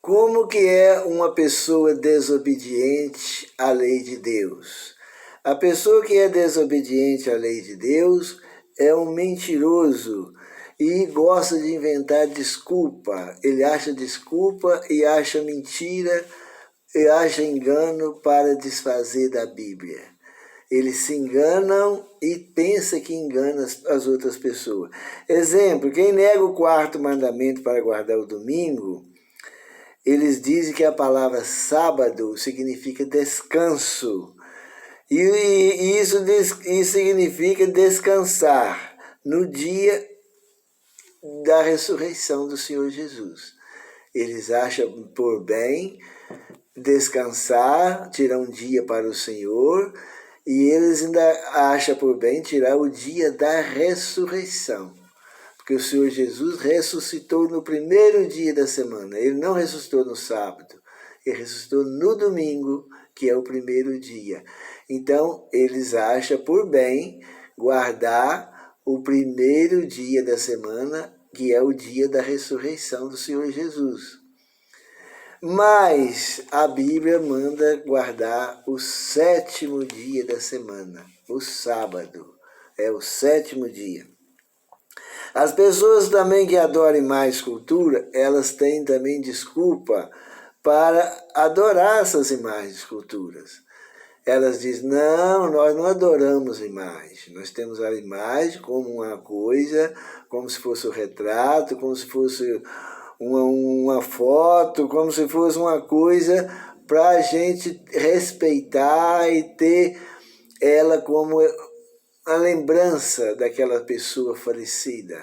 Como que é uma pessoa desobediente à lei de Deus? A pessoa que é desobediente à lei de Deus é um mentiroso e gosta de inventar desculpa. Ele acha desculpa e acha mentira e acha engano para desfazer da Bíblia. Eles se enganam e pensam que enganam as outras pessoas. Exemplo, quem nega o quarto mandamento para guardar o domingo, eles dizem que a palavra sábado significa descanso. E isso significa descansar no dia da ressurreição do Senhor Jesus. Eles acham por bem descansar, tirar um dia para o Senhor, e eles ainda acham por bem tirar o dia da ressurreição. Porque o Senhor Jesus ressuscitou no primeiro dia da semana. Ele não ressuscitou no sábado. Ele ressuscitou no domingo, que é o primeiro dia. Então, eles acham por bem guardar o primeiro dia da semana, que é o dia da ressurreição do Senhor Jesus. Mas a Bíblia manda guardar o sétimo dia da semana, o sábado. É o sétimo dia. As pessoas também que adoram mais escultura, elas têm também desculpa para adorar essas imagens de esculturas. Elas dizem, não, nós não adoramos imagem. Nós temos a imagem como uma coisa, como se fosse um retrato, como se fosse uma foto, como se fosse uma coisa para a gente respeitar e ter ela como a lembrança daquela pessoa falecida.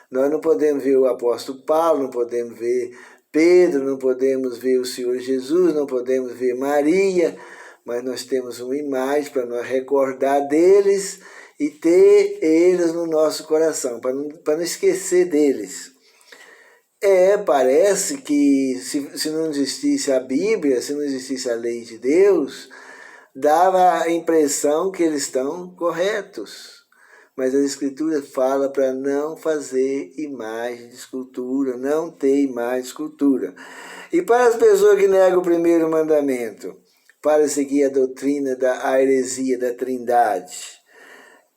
Nós não podemos ver o apóstolo Paulo, não podemos ver Pedro, não podemos ver o Senhor Jesus, não podemos ver Maria, mas nós temos uma imagem para nós recordar deles e ter eles no nosso coração, para não esquecer deles. Parece que se não existisse a Bíblia, se não existisse a lei de Deus, dava a impressão que eles estão corretos. Mas a Escritura fala para não fazer imagem de escultura, não ter imagem de escultura. E para as pessoas que negam o primeiro mandamento, para seguir a doutrina da heresia da Trindade,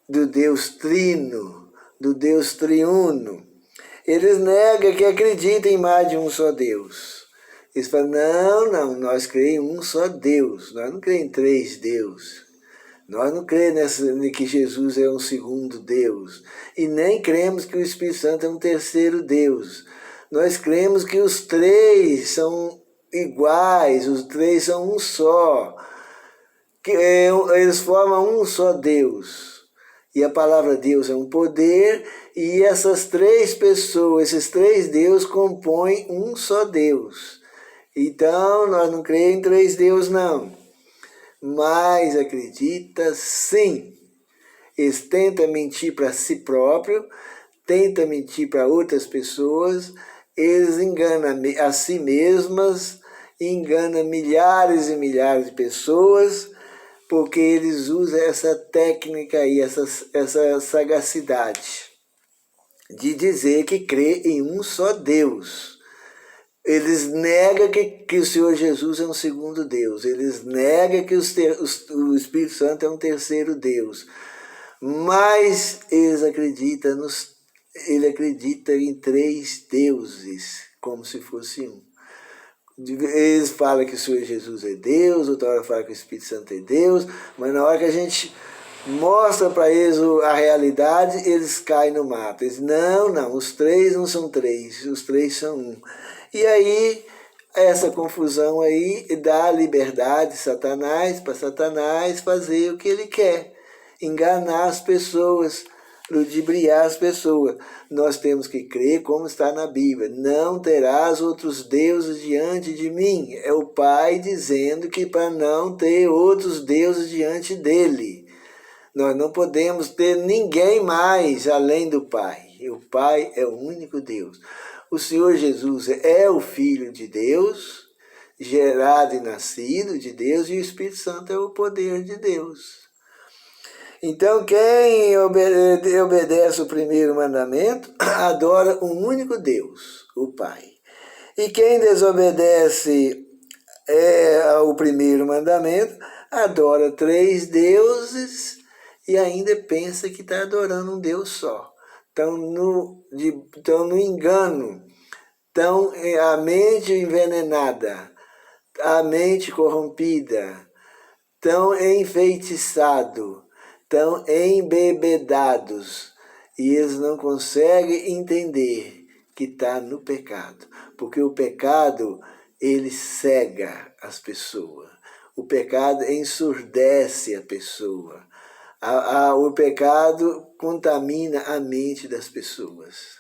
do Deus Trino, do Deus Triuno, eles negam que acreditam em mais de um só Deus. Eles falam, não, nós cremos em um só Deus, nós não cremos em três deuses. Nós não cremos que Jesus é um segundo Deus. E nem cremos que o Espírito Santo é um terceiro Deus. Nós cremos que os três são iguais, os três são um só. Que eles formam um só Deus. E a palavra Deus é um poder, e essas três pessoas, esses três deuses compõem um só Deus. Então, nós não cremos em três deuses, não. Mas acredita sim. Eles tentam mentir para si próprio, tentam mentir para outras pessoas, eles enganam a si mesmas, enganam milhares e milhares de pessoas, porque eles usam essa técnica e essa sagacidade de dizer que crê em um só Deus. Eles negam que o Senhor Jesus é um segundo Deus. Eles negam que o Espírito Santo é um terceiro Deus. Mas ele acredita em três deuses, como se fosse um. Eles falam que o Senhor Jesus é Deus, outra hora falam que o Espírito Santo é Deus, mas na hora que a gente mostra para eles a realidade, eles caem no mato. Eles não, os três não são três, os três são um. E aí, essa confusão aí dá liberdade para Satanás fazer o que ele quer. Enganar as pessoas, ludibriar as pessoas. Nós temos que crer como está na Bíblia. Não terás outros deuses diante de mim. É o Pai dizendo que para não ter outros deuses diante dele. Nós não podemos ter ninguém mais além do Pai. O Pai é o único Deus. O Senhor Jesus é o Filho de Deus, gerado e nascido de Deus, e o Espírito Santo é o poder de Deus. Então, quem obedece o primeiro mandamento, adora um único Deus, o Pai. E quem desobedece ao primeiro mandamento, adora 3 deuses e ainda pensa que está adorando um Deus só. Estão no engano, estão a mente envenenada, a mente corrompida, estão enfeitiçados, estão embebedados, e eles não conseguem entender que está no pecado, porque o pecado, ele cega as pessoas, o pecado ensurdece a pessoa, o pecado contamina a mente das pessoas.